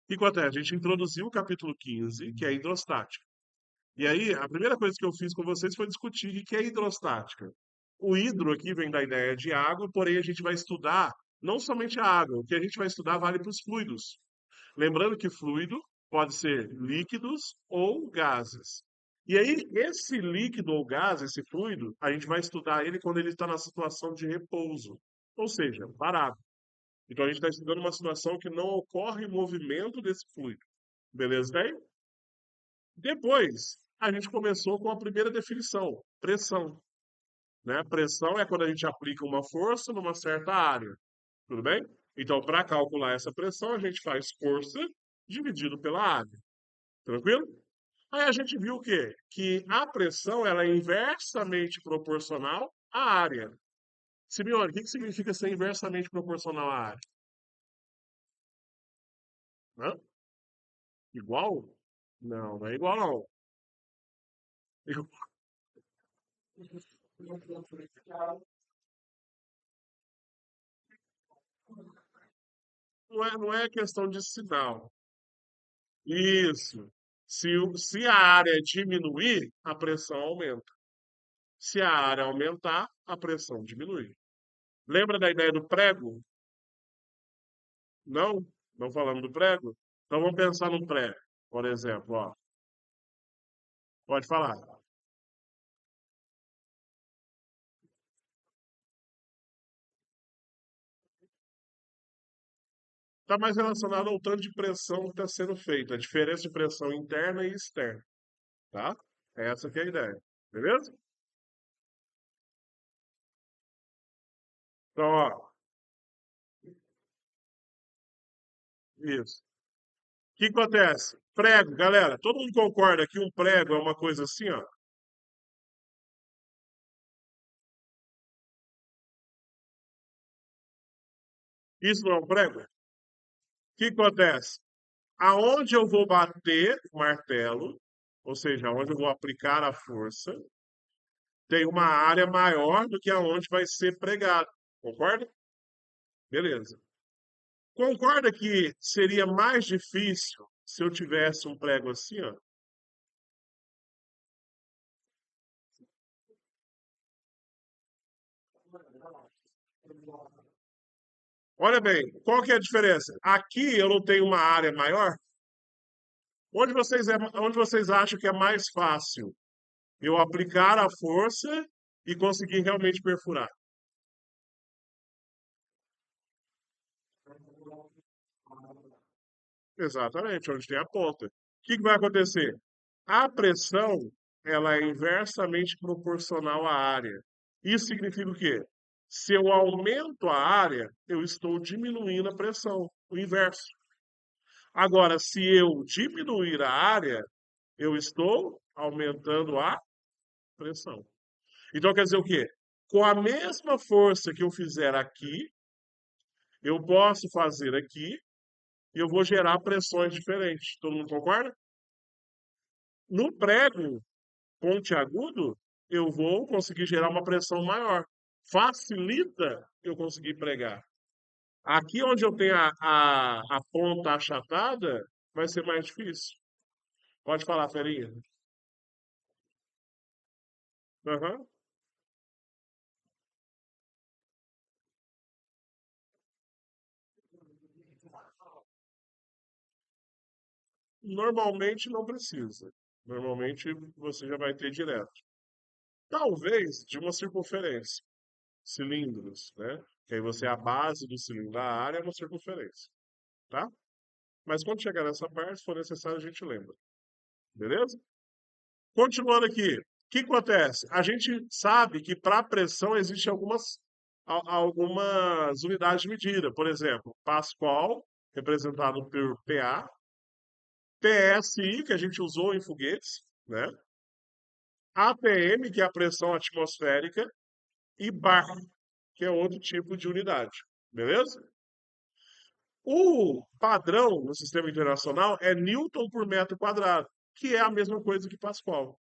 que acontece? A gente introduziu o capítulo 15, que é hidrostática. E aí, a primeira coisa que eu fiz com vocês foi discutir o que é hidrostática. O hidro aqui vem da ideia de água, porém a gente vai estudar não somente a água, o que a gente vai estudar vale para os fluidos. Lembrando que fluido pode ser líquidos ou gases. E aí, esse líquido ou gás, esse fluido, a gente vai estudar ele quando ele está na situação de repouso, ou seja, parado. Então a gente está estudando uma situação que não ocorre movimento desse fluido. Beleza, daí? Depois, a gente começou com a primeira definição, pressão. Né? Pressão é quando a gente aplica uma força numa certa área. Tudo bem? Então, para calcular essa pressão, a gente faz força dividido pela área. Tranquilo? Aí a gente viu o quê? Que a pressão ela é inversamente proporcional à área. Simeone, o que significa ser inversamente proporcional à área? Hã? Igual? Não, não é igual não. Não é questão de sinal. Isso. Se a área diminuir, a pressão aumenta. Se a área aumentar, a pressão diminui. Lembra da ideia do prego? Não? Não falamos do prego? Então vamos pensar no prego, por exemplo, ó. Pode falar. Está mais relacionado ao tanto de pressão que está sendo feito, a diferença de pressão interna e externa, tá? Essa que é a ideia, beleza? Então, ó, isso. O que acontece? Prego, galera, todo mundo concorda que um prego é uma coisa assim, ó. Isso não é um prego? O que acontece? Aonde eu vou bater o martelo, ou seja, aonde eu vou aplicar a força, tem uma área maior do que aonde vai ser pregado. Concorda? Beleza. Concorda que seria mais difícil se eu tivesse um prego assim, ó? Olha bem, qual que é a diferença? Aqui eu não tenho uma área maior. Onde vocês acham que é mais fácil eu aplicar a força e conseguir realmente perfurar? Exatamente, onde tem a ponta. O que que vai acontecer? A pressão, ela é inversamente proporcional à área. Isso significa o quê? Se eu aumento a área, eu estou diminuindo a pressão, o inverso. Agora, se eu diminuir a área, eu estou aumentando a pressão. Então, quer dizer o quê? Com a mesma força que eu fizer aqui, eu posso fazer aqui e eu vou gerar pressões diferentes. Todo mundo concorda? No prego pontiagudo, eu vou conseguir gerar uma pressão maior. Facilita eu conseguir pregar. Aqui onde eu tenho a ponta achatada, vai ser mais difícil. Pode falar, Ferinha. Aham. Normalmente não precisa. Normalmente você já vai ter direto. Talvez de uma circunferência, cilindros, né? Que aí você, a base do cilindro, a área é uma circunferência, tá? Mas quando chegar nessa parte, se for necessário, a gente lembra. Beleza? Continuando aqui, o que acontece? A gente sabe que para pressão existem algumas unidades de medida. Por exemplo, Pascal, representado por PA, PSI, que a gente usou em foguetes, né? APM, que é a pressão atmosférica, e bar, que é outro tipo de unidade. Beleza? O padrão no sistema internacional é Newton por metro quadrado, que é a mesma coisa que Pascal.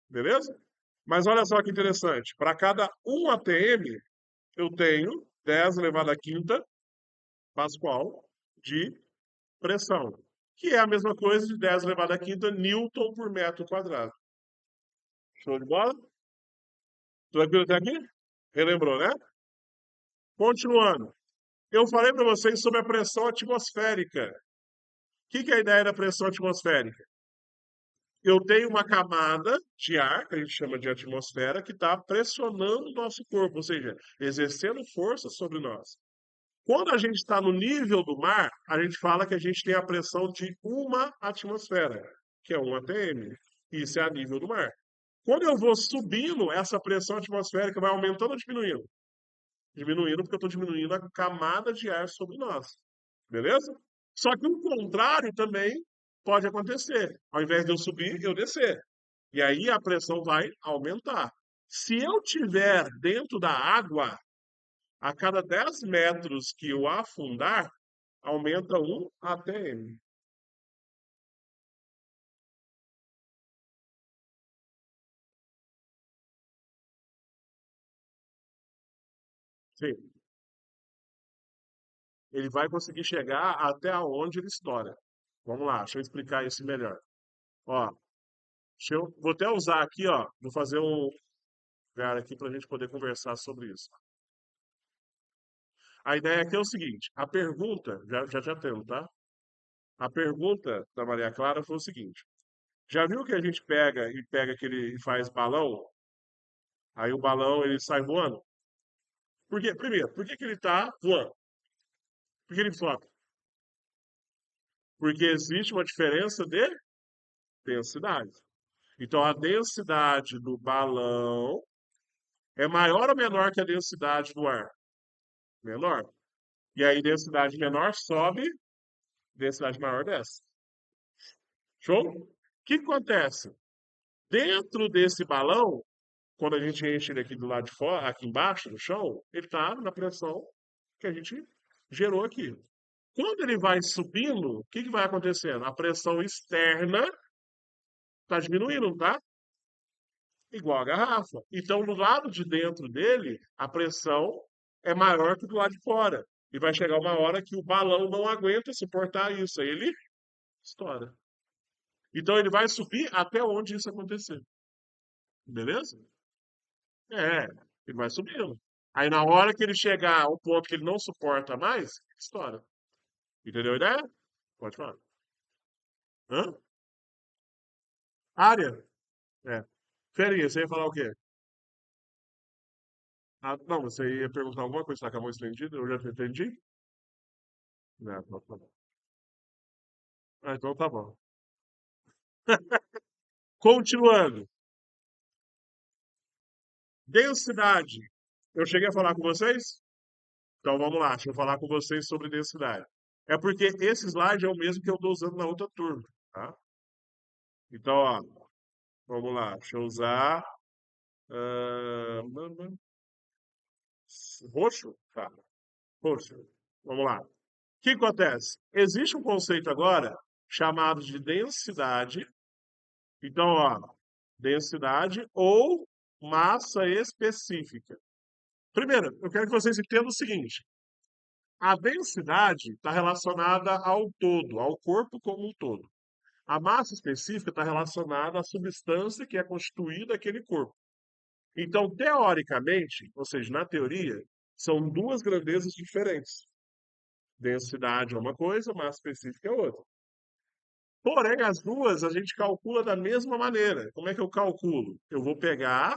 Beleza? Mas olha só que interessante. Para cada 1 ATM, eu tenho 10 elevado à quinta Pascal de pressão. que é a mesma coisa de 10 elevado à quinta newton por metro quadrado. Show de bola? Tranquilo até aqui? Relembrou, né? Continuando. Eu falei para vocês sobre a pressão atmosférica. O que é a ideia da pressão atmosférica? Eu tenho uma camada de ar, que a gente chama de atmosfera, que está pressionando o nosso corpo, ou seja, exercendo força sobre nós. Quando a gente está no nível do mar, a gente fala que a gente tem a pressão de uma atmosfera, que é 1 atm. Isso é a nível do mar. Quando eu vou subindo, essa pressão atmosférica vai aumentando ou diminuindo? Diminuindo, porque eu estou diminuindo a camada de ar sobre nós. Beleza? Só que o contrário também pode acontecer. Ao invés de eu subir, eu descer. E aí a pressão vai aumentar. Se eu tiver dentro da água, a cada 10 metros que eu afundar, aumenta 1 atm. Sim. Ele vai conseguir chegar até onde ele estoura. Vamos lá, deixa eu explicar isso melhor. Ó, vou até usar aqui, ó, vou fazer um lugar aqui para a gente poder conversar sobre isso. A ideia aqui é o seguinte: a pergunta, já temos, tá? A pergunta da Maria Clara foi o seguinte: já viu que a gente pega aquele e faz balão? Aí o balão ele sai voando? Por quê? Primeiro, por que que ele está voando? Por que ele flota? Porque existe uma diferença de densidade. Então a densidade do balão é maior ou menor que a densidade do ar? Menor. E aí densidade menor sobe, densidade maior desce. Show? O que que acontece? Dentro desse balão, quando a gente enche ele aqui do lado de fora, aqui embaixo, no chão, ele está na pressão que a gente gerou aqui. Quando ele vai subindo, o que que vai acontecendo? A pressão externa está diminuindo, tá? Igual a garrafa. Então, do lado de dentro dele, a pressão é maior que do lado de fora. E vai chegar uma hora que o balão não aguenta suportar isso. Aí ele estoura. Então, ele vai subir até onde isso acontecer. Beleza? É, ele vai subindo. Aí na hora que ele chegar ao ponto que ele não suporta mais, estoura. Entendeu a ideia? Pode falar. Hã? Área? É. Ferinha, você ia falar o quê? Ah, não, você ia perguntar alguma coisa, tá com a mão estendida? Eu já te entendi? Não, então tá bom. Ah, então tá bom. Continuando. Densidade. Eu cheguei a falar com vocês? Então vamos lá, deixa eu falar com vocês sobre densidade. É porque esse slide é o mesmo que eu estou usando na outra turma, tá? Então, ó, vamos lá, deixa eu usar. ah, Roxo? Tá, roxo. Vamos lá. O que acontece? Existe um conceito agora chamado de densidade. Então, ó, densidade ou massa específica. Primeiro, eu quero que vocês entendam o seguinte: a densidade está relacionada ao todo, ao corpo como um todo. A massa específica está relacionada à substância que é constituída aquele corpo. Então, teoricamente, ou seja, na teoria, são duas grandezas diferentes. Densidade é uma coisa, massa específica é outra. Porém, as duas a gente calcula da mesma maneira. Como é que eu calculo? Eu vou pegar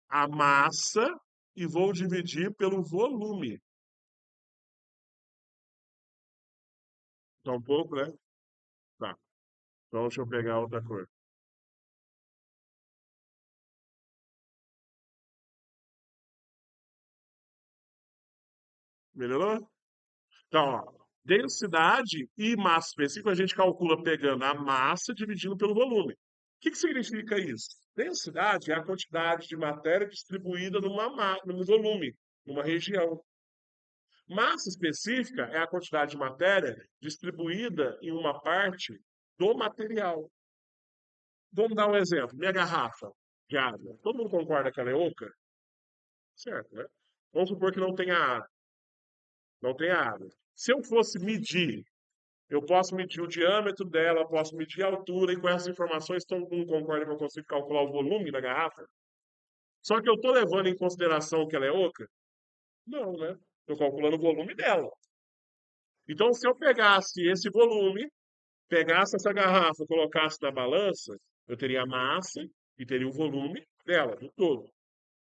a massa e vou dividir pelo volume. Tá um pouco, né? Tá. Então, deixa eu pegar outra cor. Melhorou? Então, ó, densidade e massa específica a gente calcula pegando a massa dividindo pelo volume. O que que significa isso? Densidade é a quantidade de matéria distribuída num volume, numa região. Massa específica é a quantidade de matéria distribuída em uma parte do material. Vamos dar um exemplo. Minha garrafa de água. Todo mundo concorda que ela é oca? Certo, né? Vamos supor que não tenha água. Não tenha água. Se eu fosse medir Eu posso medir o diâmetro dela, posso medir a altura, e com essas informações todo mundo concorda que eu consigo calcular o volume da garrafa? Só que eu estou levando em consideração que ela é oca? Não, né? Estou calculando o volume dela. Então, se eu pegasse esse volume, pegasse essa garrafa, colocasse na balança, eu teria a massa e teria o volume dela, do todo.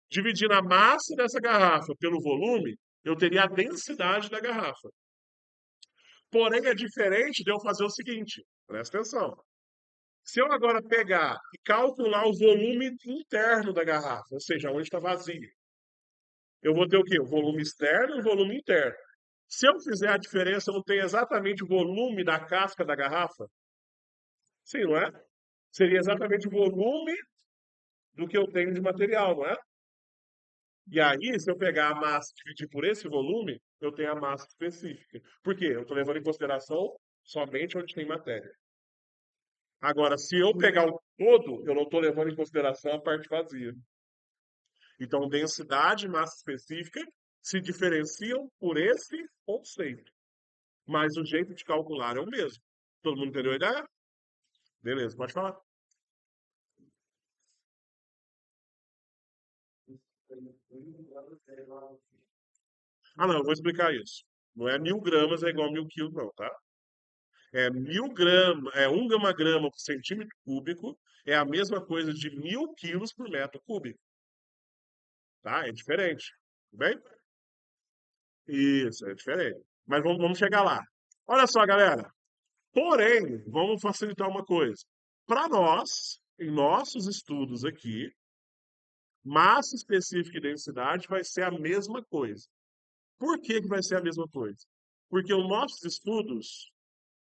Dividindo a massa dessa garrafa pelo volume, eu teria a densidade da garrafa. Porém, é diferente de eu fazer o seguinte, presta atenção. Se eu agora pegar e calcular o volume interno da garrafa, ou seja, onde está vazio, eu vou ter o quê? O volume externo e o volume interno. Se eu fizer a diferença, eu não tenho exatamente o volume da casca da garrafa? Sim, não é? Seria exatamente o volume do que eu tenho de material, não é? E aí, se eu pegar a massa e dividir por esse volume, eu tenho a massa específica. Por quê? Eu estou levando em consideração somente onde tem matéria. Agora, se eu pegar o todo, eu não estou levando em consideração a parte vazia. Então, densidade e massa específica se diferenciam por esse conceito. Mas o jeito de calcular é o mesmo. Todo mundo entendeu a ideia? Beleza, pode falar. Ah, não, eu vou explicar isso. Não é 1.000 gramas é igual a 1.000 quilos, não, tá? É 1.000 gramas, é 1 grama por centímetro cúbico, é a mesma coisa de 1.000 quilos por metro cúbico, tá? É diferente, tudo bem? Isso, é diferente. Mas vamos chegar lá. Olha só, galera. Porém, vamos facilitar uma coisa. Para nós, em nossos estudos aqui, massa específica e densidade vai ser a mesma coisa. Por que que vai ser a mesma coisa? Porque os nossos estudos,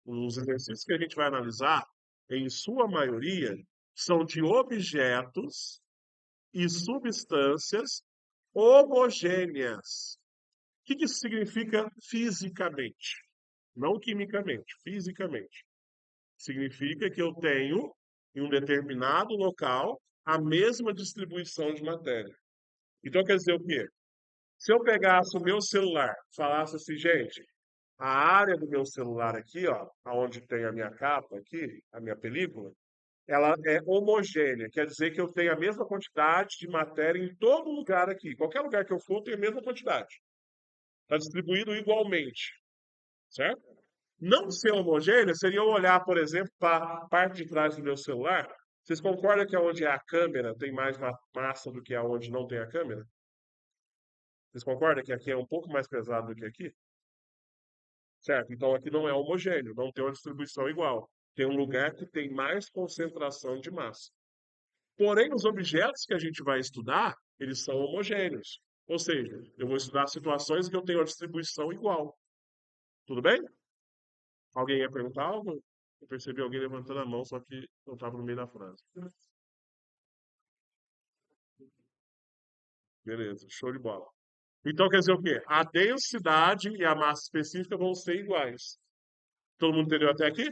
os exercícios que a gente vai analisar, em sua maioria, são de objetos e substâncias homogêneas. O que que isso significa fisicamente? Não quimicamente, fisicamente. Significa que eu tenho, em um determinado local, a mesma distribuição de matéria. Então quer dizer o quê? Se eu pegasse o meu celular, falasse assim, gente, a área do meu celular aqui, ó, onde tem a minha capa aqui, a minha película, ela é homogênea, quer dizer que eu tenho a mesma quantidade de matéria em todo lugar aqui. Qualquer lugar que eu for, eu tenho a mesma quantidade. Está distribuído igualmente, certo? Não ser homogênea seria eu olhar, por exemplo, para a parte de trás do meu celular. Vocês concordam que onde é a câmera tem mais massa do que aonde não tem a câmera? Vocês concordam que aqui é um pouco mais pesado do que aqui? Certo? Então aqui não é homogêneo, não tem uma distribuição igual. Tem um lugar que tem mais concentração de massa. Porém, os objetos que a gente vai estudar, eles são homogêneos. Ou seja, eu vou estudar situações em que eu tenho uma distribuição igual. Tudo bem? Alguém ia perguntar algo? Eu percebi alguém levantando a mão, só que não estava no meio da frase. Beleza, show de bola. Então quer dizer o quê? A densidade e a massa específica vão ser iguais. Todo mundo entendeu até aqui?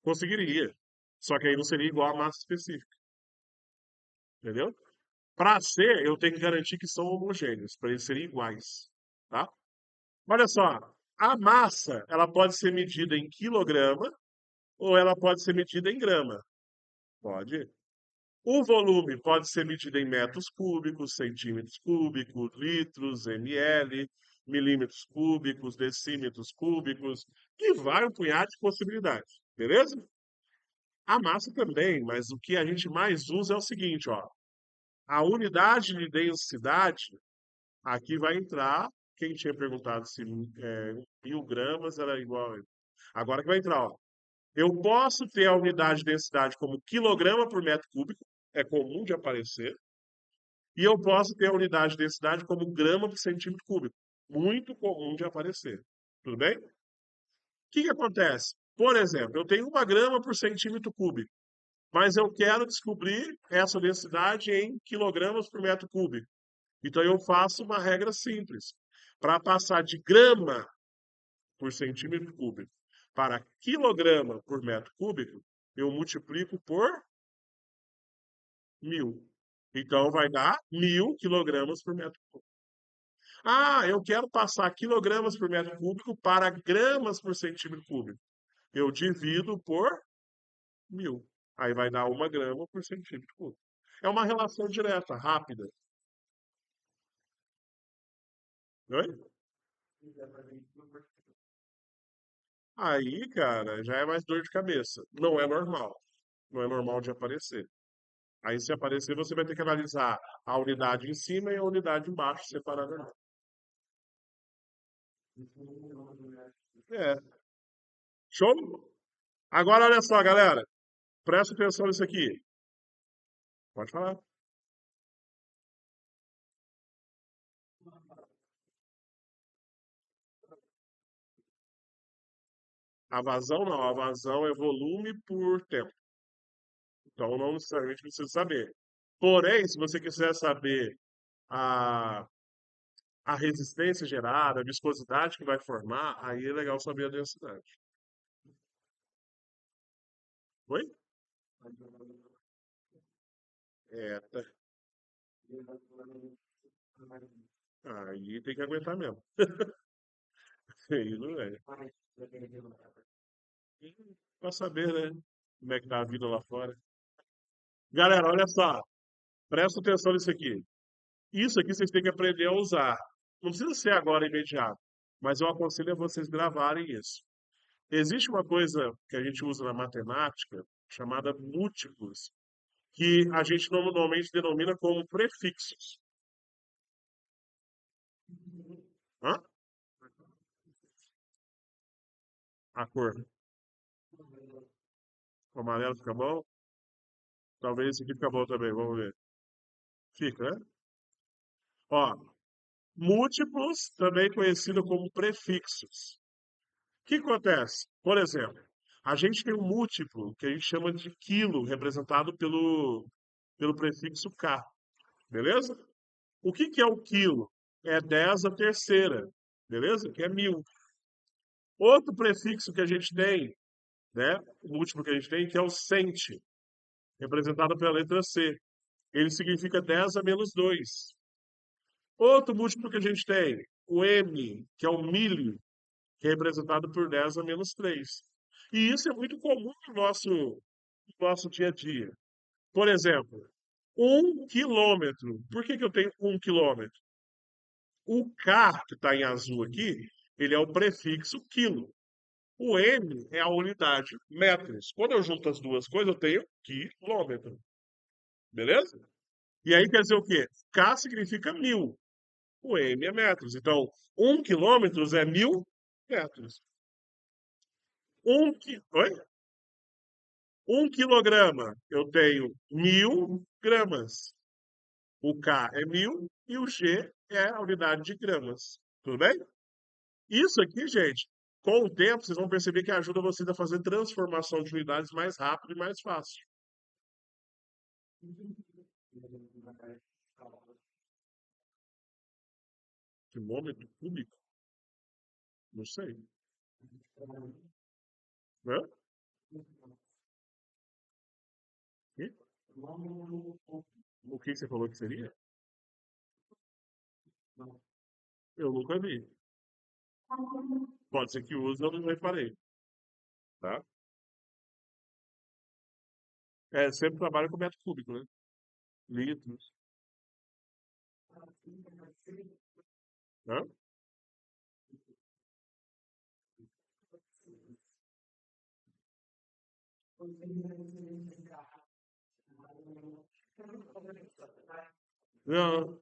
Conseguiria. Só que aí não seria igual a massa específica. Entendeu? Para ser, eu tenho que garantir que são homogêneos, para eles serem iguais. Tá? Olha só, a massa, ela pode ser medida em quilograma ou ela pode ser medida em grama. Pode. O volume pode ser medido em metros cúbicos, centímetros cúbicos, litros, ml, milímetros cúbicos, decímetros cúbicos, e vai um punhado de possibilidades, beleza? A massa também, mas o que a gente mais usa é o seguinte, ó. A unidade de densidade, aqui vai entrar, quem tinha perguntado se 1.000 gramas era igual. Agora que vai entrar, ó. Eu posso ter a unidade de densidade como quilograma por metro cúbico, é comum de aparecer, e eu posso ter a unidade de densidade como grama por centímetro cúbico, muito comum de aparecer. Tudo bem? O que que acontece? Por exemplo, eu tenho 1 grama por centímetro cúbico, mas eu quero descobrir essa densidade em quilogramas por metro cúbico. Então eu faço uma regra simples. Para passar de grama por centímetro cúbico para quilograma por metro cúbico, eu multiplico por 1.000. Então, vai dar 1.000 kg por metro cúbico. Ah, eu quero passar quilogramas por metro cúbico para gramas por centímetro cúbico. Eu divido por 1.000. Aí vai dar 1 grama por centímetro cúbico. É uma relação direta, rápida. Oi? Aí, cara, já é mais dor de cabeça. Não é normal. Não é normal de aparecer. Aí, se aparecer, você vai ter que analisar a unidade em cima e a unidade embaixo separadamente. É. Show? Agora, olha só, galera. Presta atenção nisso aqui. Pode falar. A vazão não. A vazão é volume por tempo. Então, não necessariamente precisa saber. Porém, se você quiser saber a, a resistência gerada, a viscosidade que vai formar, aí é legal saber a densidade. Oi? É, aí tem que aguentar mesmo. Aí não é. Pra saber, né? Como é que tá a vida lá fora. Galera, olha só. Presta atenção nisso aqui. Isso aqui vocês têm que aprender a usar. Não precisa ser agora imediato, mas eu aconselho a vocês gravarem isso. Existe uma coisa que a gente usa na matemática chamada múltiplos, que a gente normalmente denomina como prefixos. Hã? A cor. O amarelo fica bom? Talvez esse aqui fica bom também, vamos ver. Fica, né? Ó, múltiplos, também conhecido como prefixos. O que acontece? Por exemplo, a gente tem um múltiplo que a gente chama de quilo, representado pelo prefixo K, beleza? O que é o quilo? É 10 a terceira, beleza? Que é 1.000. Outro prefixo que a gente tem, né? O último que a gente tem, que é o cent, representado pela letra C. Ele significa 10 a menos 2. Outro múltiplo que a gente tem, o M, que é o milho, que é representado por 10 a menos 3. E isso é muito comum no nosso dia a dia. Por exemplo, 1 quilômetro. Por que eu tenho 1 quilômetro? O K, que está em azul aqui, ele é o prefixo quilo. O M é a unidade metros. Quando eu junto as duas coisas, eu tenho quilômetro. Beleza? E aí quer dizer o quê? K significa 1.000. O M é metros. Então, 1 quilômetro é 1.000 metros. Oi? 1 quilograma, eu tenho 1.000 gramas. O K é 1.000 e o G é a unidade de gramas. Tudo bem? Isso aqui, gente, com o tempo, vocês vão perceber que ajuda vocês a fazer transformação de unidades mais rápido e mais fácil. Quilômetro cúbico? Não sei. Hã? Quê? O que você falou que seria? Eu nunca vi. Pode ser que use, eu não reparei. Tá? É, sempre trabalha com metro cúbico, né? Litros. Hã? Não.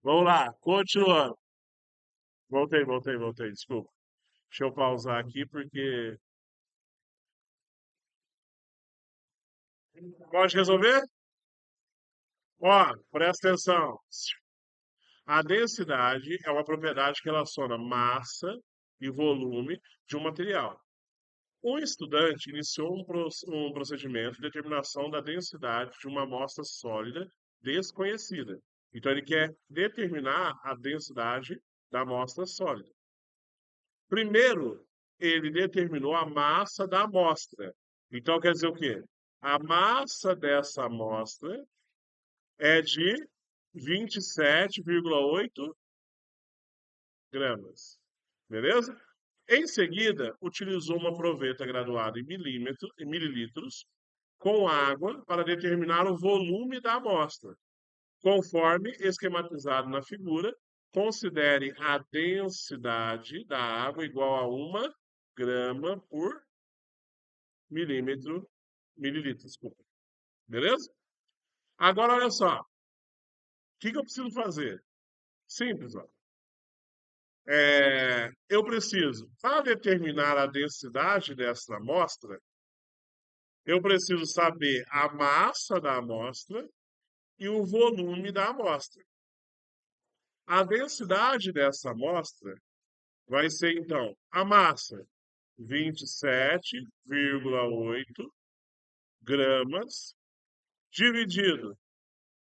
Vamos lá, continuando. Voltei, desculpa. Deixa eu pausar aqui porque. Pode resolver? Ó, presta atenção. A densidade é uma propriedade que relaciona massa e volume de um material. O estudante iniciou um procedimento de determinação da densidade de uma amostra sólida desconhecida. Então, ele quer determinar a densidade da amostra sólida. Primeiro, ele determinou a massa da amostra. Então, quer dizer o quê? A massa dessa amostra é de 27,8 gramas. Beleza? Em seguida, utilizou uma proveta graduada em mililitros com água para determinar o volume da amostra. Conforme esquematizado na figura, considere a densidade da água igual a 1 grama por mililitro, desculpa. Beleza? Agora, olha só. O que eu preciso fazer? Simples, ó. Eu preciso, para determinar a densidade dessa amostra, eu preciso saber a massa da amostra e o volume da amostra. A densidade dessa amostra vai ser, então, a massa, 27,8 gramas, dividido.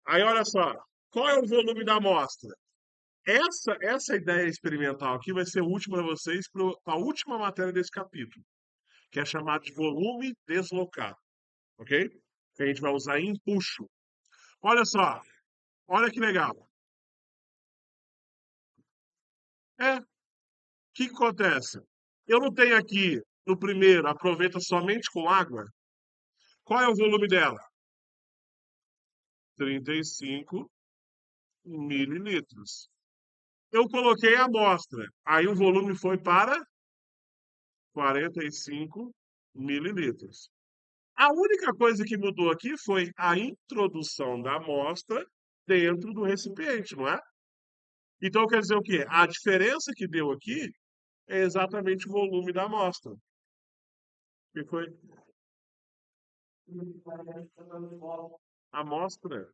Aí, olha só, qual é o volume da amostra? Essa ideia experimental aqui vai ser útil para vocês para a última matéria desse capítulo, que é chamado de volume deslocado, ok? Que a gente vai usar em empuxo. Olha só, olha que legal. O que acontece? Eu não tenho aqui, no primeiro, aproveita somente com água. Qual é o volume dela? 35 mililitros. Eu coloquei a amostra, aí o volume foi para 45 mililitros. A única coisa que mudou aqui foi a introdução da amostra dentro do recipiente, não é? Então quer dizer o quê? A diferença que deu aqui é exatamente o volume da amostra. Que foi a amostra.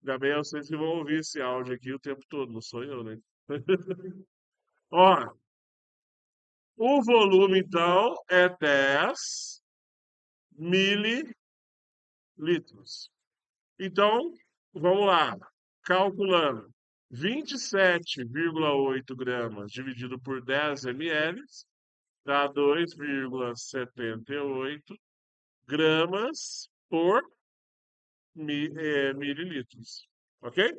Gabriel, vocês que vão ouvir esse áudio aqui o tempo todo, não sou eu, né? Ó, o volume então é 10 mililitros. Então, vamos lá. Calculando 27,8 gramas dividido por 10 ml dá 2,78 gramas por mililitros. Ok?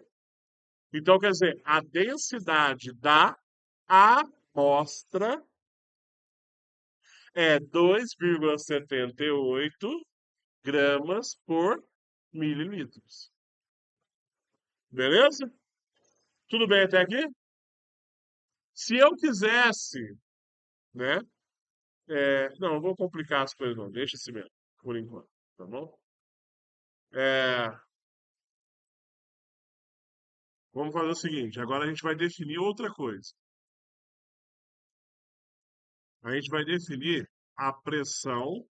Então, quer dizer, a densidade da amostra é 2,78 gramas por mililitros. Beleza? Tudo bem até aqui? Se eu quisesse, né? Não, não vou complicar as coisas, não. Deixa assim mesmo, por enquanto, tá bom? É, vamos fazer o seguinte: agora a gente vai definir outra coisa. A gente vai definir a pressão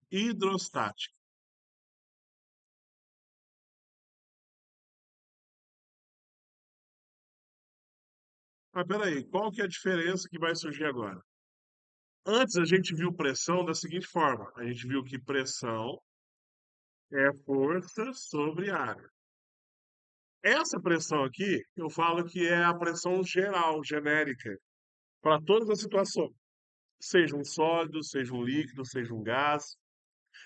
hidrostática. Mas peraí, qual que é a diferença que vai surgir agora? Antes a gente viu pressão da seguinte forma: a gente viu que pressão é força sobre área. Essa pressão aqui, eu falo que é a pressão geral, genérica, para todas as situações. Seja um sólido, seja um líquido, seja um gás.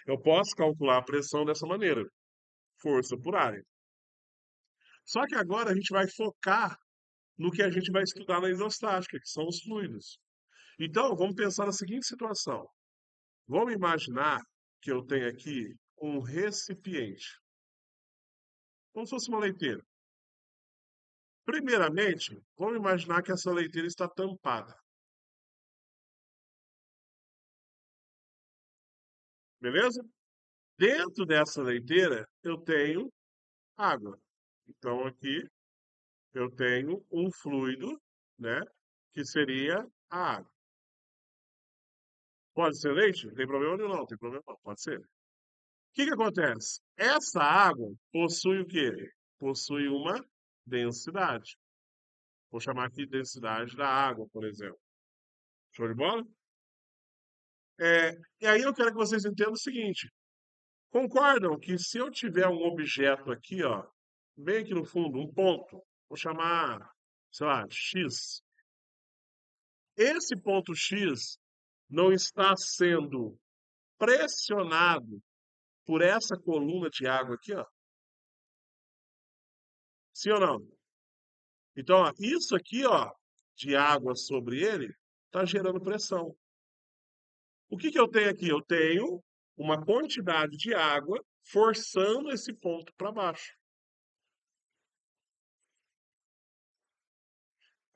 Eu posso calcular a pressão dessa maneira, força por área. Só que agora a gente vai focar no que a gente vai estudar na hidrostática, que são os fluidos. Então, vamos pensar na seguinte situação. Vamos imaginar que eu tenho aqui um recipiente, como se fosse uma leiteira. Primeiramente, vamos imaginar que essa leiteira está tampada, beleza? Dentro dessa leiteira, eu tenho água. Então, aqui eu tenho um fluido, né? Que seria a água. Pode ser leite? Não tem problema nenhum, não tem problema não, pode ser. O que que acontece? Essa água possui o quê? Possui uma densidade. Vou chamar aqui de densidade da água, por exemplo. Show de bola? E aí eu quero que vocês entendam o seguinte: concordam que se eu tiver um objeto aqui, ó, bem aqui no fundo, um ponto, vou chamar, sei lá, X. Esse ponto X não está sendo pressionado por essa coluna de água aqui, ó. Sim ou não? Então, ó, isso aqui, ó, de água sobre ele, está gerando pressão. O que que eu tenho aqui? Eu tenho uma quantidade de água forçando esse ponto para baixo.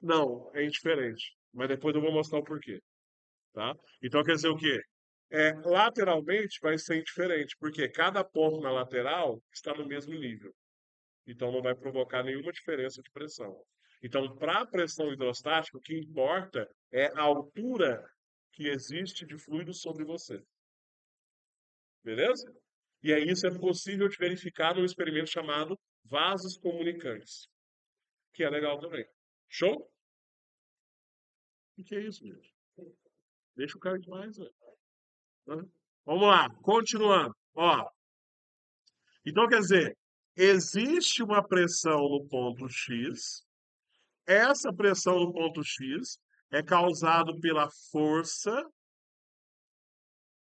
Não, é indiferente. Mas depois eu vou mostrar o porquê, tá? Então quer dizer o quê? Lateralmente vai ser indiferente, porque cada ponto na lateral está no mesmo nível. Então não vai provocar nenhuma diferença de pressão. Então, para a pressão hidrostática, o que importa é a altura que existe de fluido sobre você. Beleza? E aí isso é possível de verificar num experimento chamado vasos comunicantes, que é legal também. Show? O que é isso, gente? Deixa o cara demais, velho. Hã? Vamos lá, continuando. Ó, então quer dizer, existe uma pressão no ponto X. Essa pressão no ponto X é causada pela força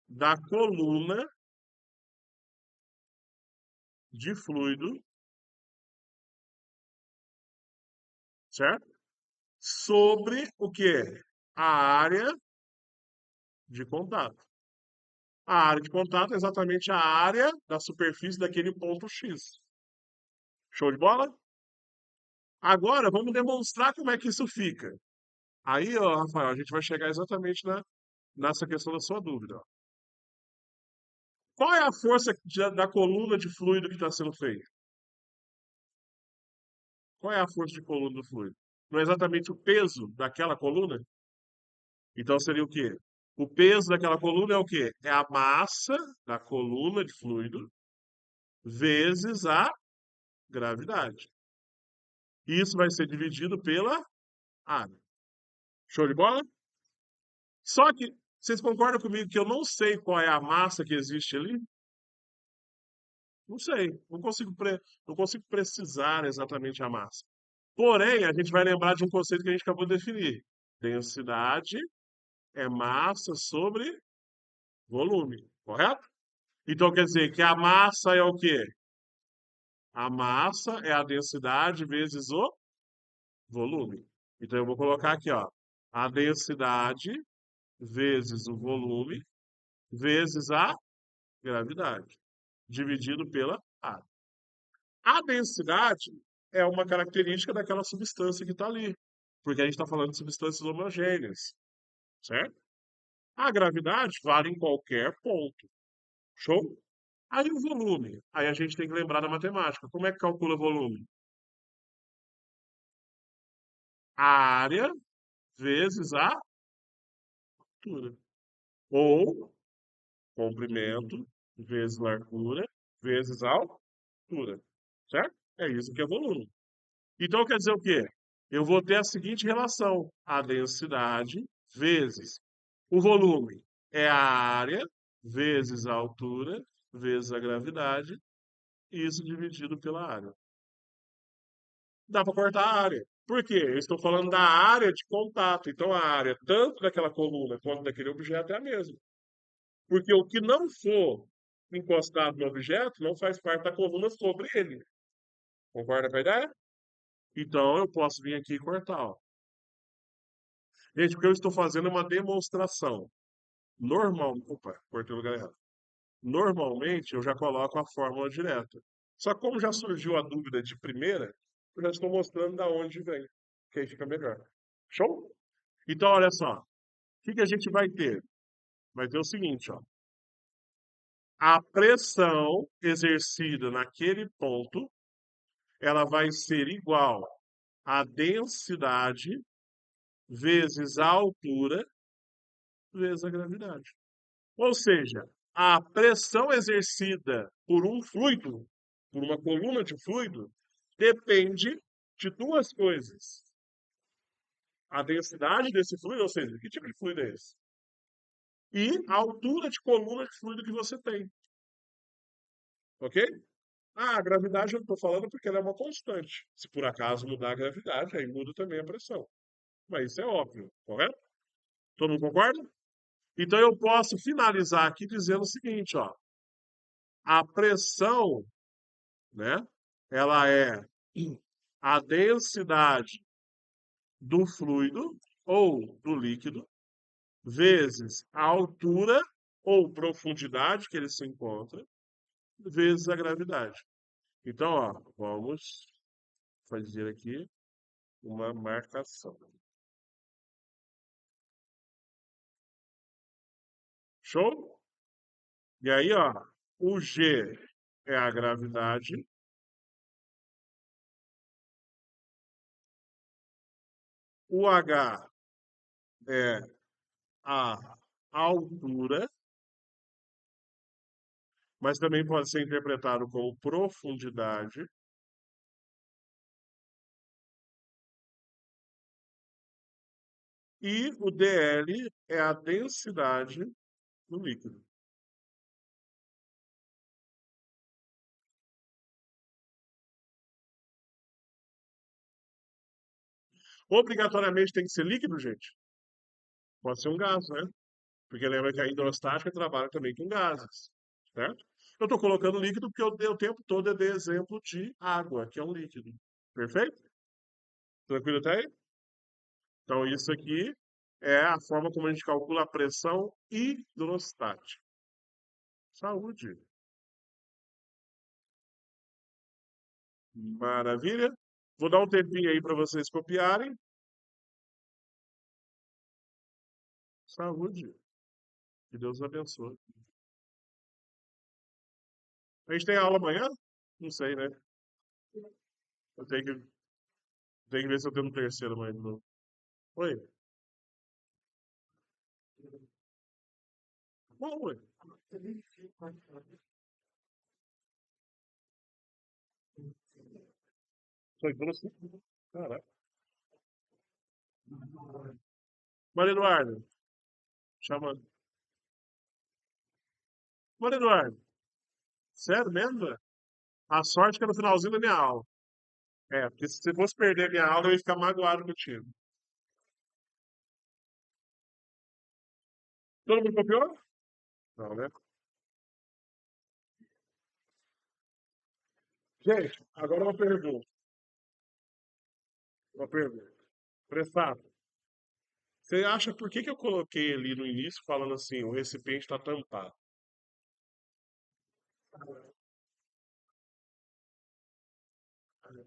da coluna de fluido, certo? Sobre o que? A área de contato. A área de contato é exatamente a área da superfície daquele ponto X. Show de bola? Agora vamos demonstrar como é que isso fica. Aí, ó, Rafael, a gente vai chegar exatamente nessa questão da sua dúvida. Ó. Qual é a força da coluna de fluido que está sendo feita? Qual é a força de coluna do fluido? Não é exatamente o peso daquela coluna? Então seria o quê? O peso daquela coluna é o quê? É a massa da coluna de fluido vezes a gravidade. Isso vai ser dividido pela área. Show de bola? Só que vocês concordam comigo que eu não sei qual é a massa que existe ali? Não sei. Não consigo precisar exatamente a massa. Porém, a gente vai lembrar de um conceito que a gente acabou de definir. Densidade é massa sobre volume, correto? Então quer dizer que a massa é o quê? A massa é a densidade vezes o volume. Então eu vou colocar aqui, ó, a densidade vezes o volume vezes a gravidade, dividido pela área. A densidade é uma característica daquela substância que está ali, porque a gente está falando de substâncias homogêneas, certo? A gravidade vale em qualquer ponto. Show? Aí o volume. Aí a gente tem que lembrar da matemática. Como é que calcula volume? A área vezes a altura. Ou comprimento vezes largura vezes altura. Certo? É isso que é volume. Então quer dizer o quê? Eu vou ter a seguinte relação: a densidade vezes o volume é a área vezes a altura vezes a gravidade, e isso dividido pela área. Dá para cortar a área. Por quê? Eu estou falando da área de contato. Então a área tanto daquela coluna quanto daquele objeto é a mesma. Porque o que não for encostado no objeto não faz parte da coluna sobre ele. Concorda com a ideia? Então eu posso vir aqui e cortar. Ó. Gente, o que eu estou fazendo é uma demonstração. Opa, cortei o lugar errado. Normalmente eu já coloco a fórmula direta. Só que como já surgiu a dúvida de primeira, eu já estou mostrando da onde vem, que aí fica melhor. Show? Então, olha só, o que que a gente vai ter? Vai ter o seguinte, ó. A pressão exercida naquele ponto, ela vai ser igual à densidade vezes a altura vezes a gravidade. Ou seja, a pressão exercida por um fluido, por uma coluna de fluido, depende de duas coisas. A densidade desse fluido, ou seja, que tipo de fluido é esse? e a altura de coluna de fluido que você tem. Ok? Ah, a gravidade eu estou falando porque ela é uma constante. Se por acaso mudar a gravidade, aí muda também a pressão. Mas isso é óbvio, correto? Todo mundo concorda? Então eu posso finalizar aqui dizendo o seguinte, ó. A pressão, né? Ela é a densidade do fluido ou do líquido vezes a altura ou profundidade que ele se encontra vezes a gravidade. Então, ó, vamos fazer aqui uma marcação. Show? E aí, ó, o G é a gravidade, o H é a altura, mas também pode ser interpretado como profundidade, e o dL é a densidade do líquido. Obrigatoriamente tem que ser líquido, gente? Pode ser um gás, né? Porque lembra que a hidrostática trabalha também com gases, certo? Eu estou colocando líquido porque eu dei o tempo todo eu dei exemplo de água, que é um líquido. Perfeito? Tranquilo até aí? Então, isso aqui é a forma como a gente calcula a pressão hidrostática. Saúde. Maravilha. Vou dar um tempinho aí para vocês copiarem. Saúde. Que Deus abençoe. A gente tem aula amanhã? Não sei, né? Eu tenho que ver se eu tenho no terceiro amanhã de novo. Oi? Bom, ué. Foi grosso. Caraca. Maria Eduardo, chama. Maria Eduardo, sério mesmo, velho? A sorte que é no finalzinho da minha aula. É, porque se você fosse perder a minha aula, eu ia ficar magoado contigo. Todo mundo copiou? Não, né? Gente, agora uma pergunta. Uma pergunta. Prestado. Você acha por que que eu coloquei ali no início falando assim, o recipiente está tampado?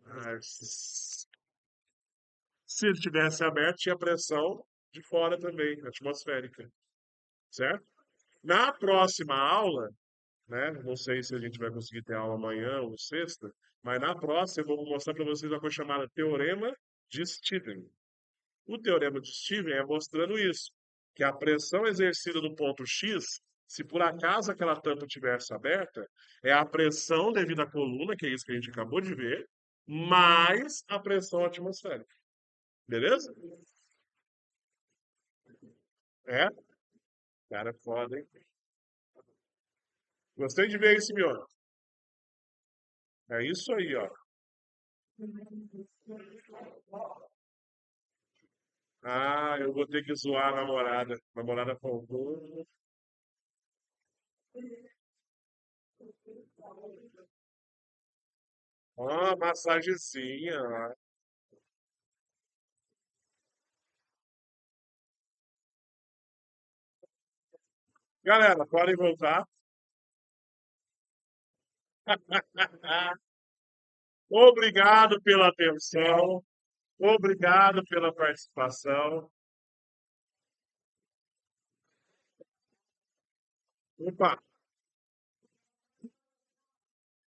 Ah, se ele tivesse aberto, tinha pressão de fora também, atmosférica, certo? Na próxima aula, né? Não sei se a gente vai conseguir ter aula amanhã ou sexta, mas na próxima eu vou mostrar para vocês uma coisa chamada Teorema de Stevens. O Teorema de Stevens é mostrando isso, que a pressão exercida no ponto X, se por acaso aquela tampa tivesse aberta, é a pressão devido à coluna, que é isso que a gente acabou de ver, mais a pressão atmosférica. Beleza? É? Cara, é foda, hein? Gostei de ver isso, meu. É isso aí, ó. Ah, eu vou ter que zoar a namorada. A namorada faltou. Ó, uma massagenzinha. Ó. Galera, podem voltar. Obrigado pela atenção. Obrigado pela participação. Opa!